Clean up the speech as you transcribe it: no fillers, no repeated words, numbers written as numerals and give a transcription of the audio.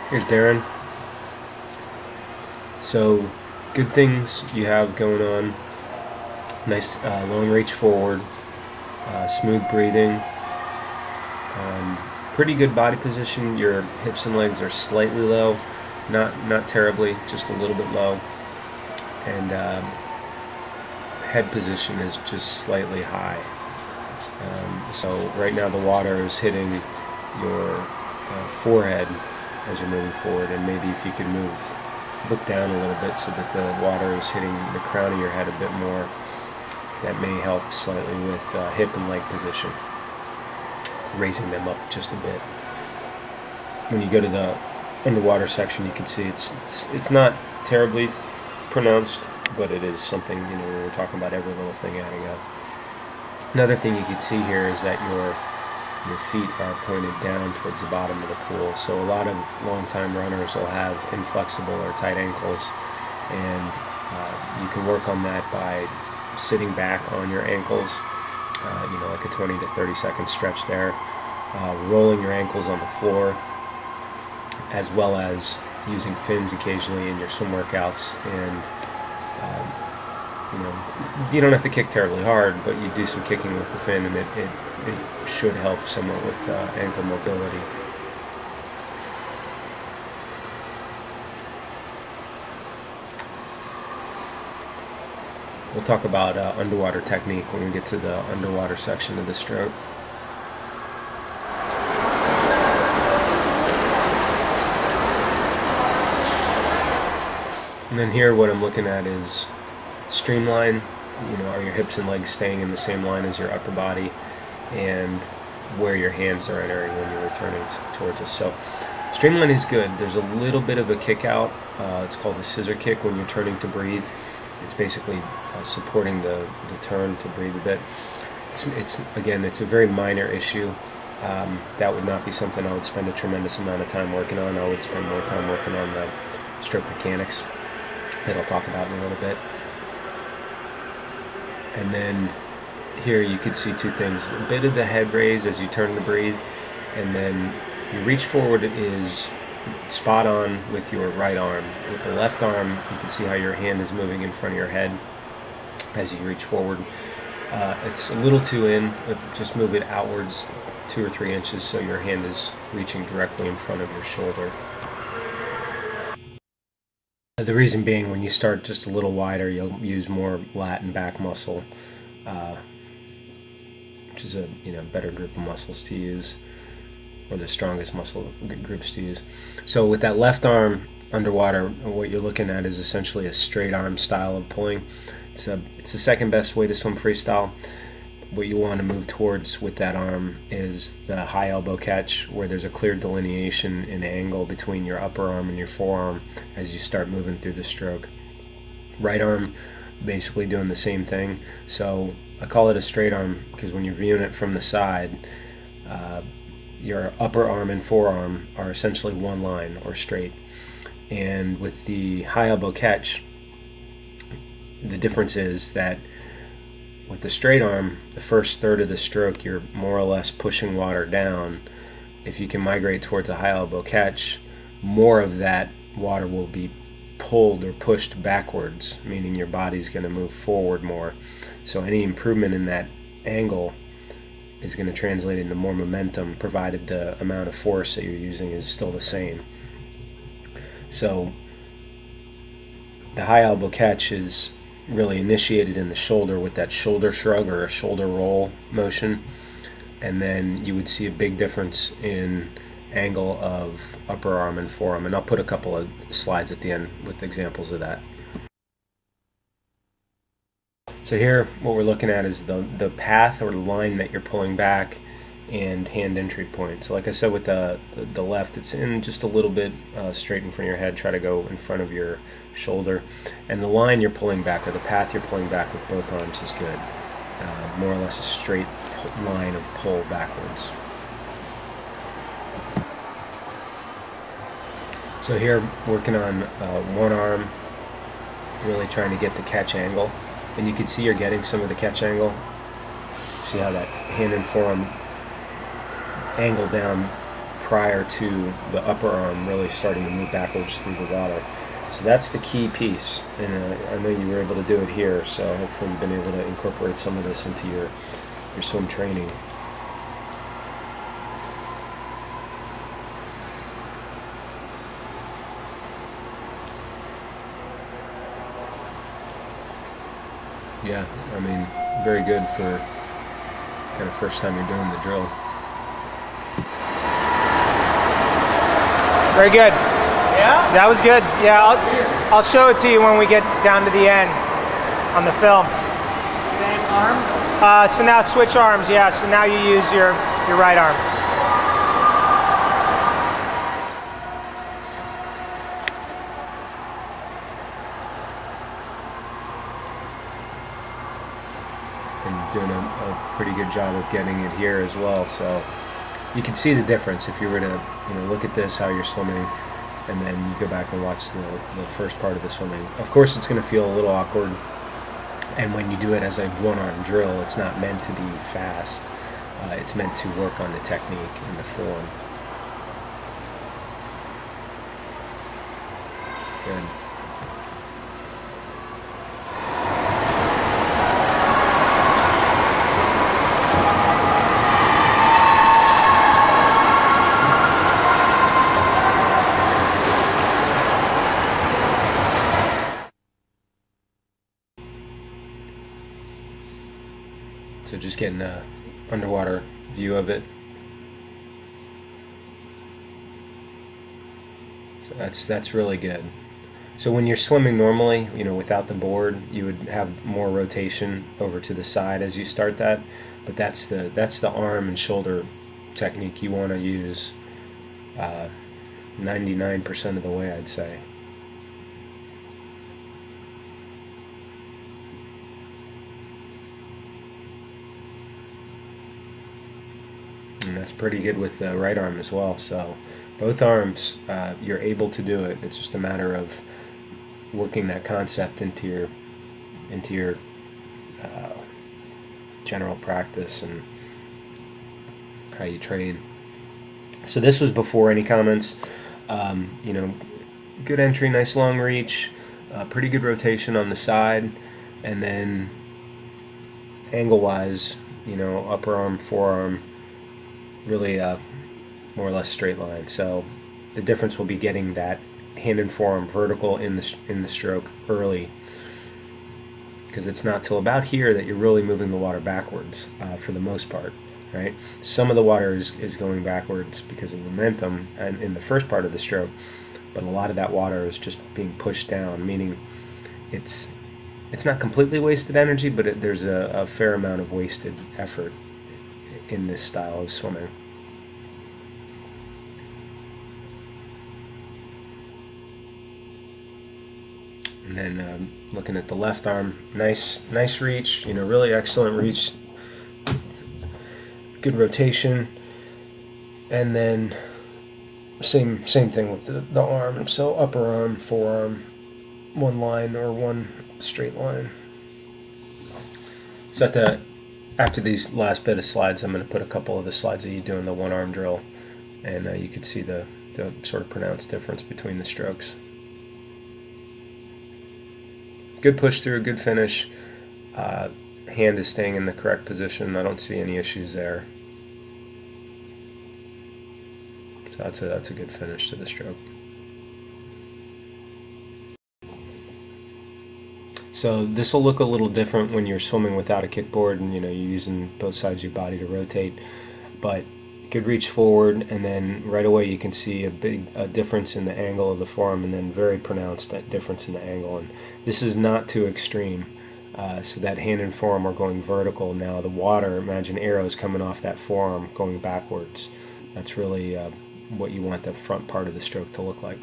Here's Darren. So, good things you have going on. Nice long reach forward, smooth breathing, pretty good body position. Your hips and legs are slightly low, not terribly, just a little bit low, and head position is just slightly high. So right now the water is hitting your forehead as you're moving forward, and maybe if you could look down a little bit so that the water is hitting the crown of your head a bit more, that may help slightly with hip and leg position, raising them up just a bit. When you go to the underwater section, you can see it's not terribly pronounced, but it is something, when we're talking about every little thing adding up. Another thing you can see here is that your feet are pointed down towards the bottom of the pool. So a lot of long-time runners will have inflexible or tight ankles, and you can work on that by sitting back on your ankles, like a 20 to 30 second stretch there, rolling your ankles on the floor, as well as using fins occasionally in your swim workouts. And you don't have to kick terribly hard, but you do some kicking with the fin, and it should help somewhat with ankle mobility. We'll talk about underwater technique when we get to the underwater section of the stroke. And then here what I'm looking at is streamline. Are your hips and legs staying in the same line as your upper body, and where your hands are entering when you're returning towards us. So streamline is good. There's a little bit of a kick out. It's called a scissor kick when you're turning to breathe. It's basically supporting the turn to breathe a bit. Again, it's a very minor issue. That would not be something I would spend a tremendous amount of time working on. I would spend more time working on the stroke mechanics that I'll talk about in a little bit. And then here you could see two things: a bit of the head raise as you turn to breathe, and then your reach forward is spot on with your right arm. With the left arm, you can see how your hand is moving in front of your head as you reach forward. It's a little too in, but just move it outwards 2 or 3 inches so your hand is reaching directly in front of your shoulder. The reason being, when you start just a little wider, you'll use more lat and back muscle, which is a better group of muscles to use, or the strongest muscle groups to use. So with that left arm underwater, what you're looking at is essentially a straight arm style of pulling. It's the second best way to swim freestyle. What you want to move towards with that arm is the high elbow catch, where there's a clear delineation in angle between your upper arm and your forearm as you start moving through the stroke. Right arm basically doing the same thing. So I call it a straight arm because when you're viewing it from the side, your upper arm and forearm are essentially one line or straight. And with the high elbow catch, the difference is that with the straight arm, the first third of the stroke, you're more or less pushing water down. If you can migrate towards a high elbow catch, more of that water will be pulled or pushed backwards, meaning your body's going to move forward more. So any improvement in that angle is going to translate into more momentum, provided the amount of force that you're using is still the same. So the high elbow catch is really initiated in the shoulder with that shoulder shrug or a shoulder roll motion, and then you would see a big difference in angle of upper arm and forearm, and I'll put a couple of slides at the end with examples of that. So here what we're looking at is the path or the line that you're pulling back and hand entry point. So like I said, with the left, it's in just a little bit straight in front of your head. Try to go in front of your shoulder, and the line you're pulling back, or the path you're pulling back with both arms, is good. More or less a straight line of pull backwards. So here, working on one arm, really trying to get the catch angle, and you can see you're getting some of the catch angle. See how that hand and forearm angle down prior to the upper arm really starting to move backwards through the water. So that's the key piece, and I know you were able to do it here, so hopefully you've been able to incorporate some of this into your swim training. Yeah, I mean, very good for kind of first time you're doing the drill. Very good. Yeah? That was good. Yeah, I'll show it to you when we get down to the end on the film. Same arm? So now switch arms, yeah. So now you use your right arm. And doing a pretty good job of getting it here as well. So you can see the difference if you were to look at this, how you're swimming, and then you go back and watch the first part of the swimming. Of course, it's going to feel a little awkward, and when you do it as a one-arm drill, it's not meant to be fast. It's meant to work on the technique and the form. Good. So just getting an underwater view of it. So that's really good. So when you're swimming normally, without the board, you would have more rotation over to the side as you start that. But that's the arm and shoulder technique you want to use 99% of the way, I'd say. And that's pretty good with the right arm as well. So both arms, you're able to do it. It's just a matter of working that concept into your general practice and how you train. So this was before any comments. Good entry, nice long reach, pretty good rotation on the side, and then angle-wise, upper arm, forearm, really more or less straight line. So the difference will be getting that hand and forearm vertical in the stroke early, because it's not till about here that you're really moving the water backwards for the most part, right? Some of the water is going backwards because of momentum and in the first part of the stroke, but a lot of that water is just being pushed down, meaning it's not completely wasted energy, but there's a fair amount of wasted effort in this style of swimming. And then looking at the left arm, nice reach, really excellent reach, good rotation, and then same thing with the arm. So upper arm, forearm, one line or one straight line. So after these last bit of slides, I'm going to put a couple of the slides of you doing the one-arm drill, and you can see the sort of pronounced difference between the strokes. Good push through, good finish. Hand is staying in the correct position. I don't see any issues there. So that's a good finish to the stroke. So this will look a little different when you're swimming without a kickboard and you're using both sides of your body to rotate, but good reach forward, and then right away you can see a difference in the angle of the forearm, and then very pronounced that difference in the angle. And this is not too extreme, so that hand and forearm are going vertical. Now the water, imagine arrows coming off that forearm going backwards. That's really what you want the front part of the stroke to look like.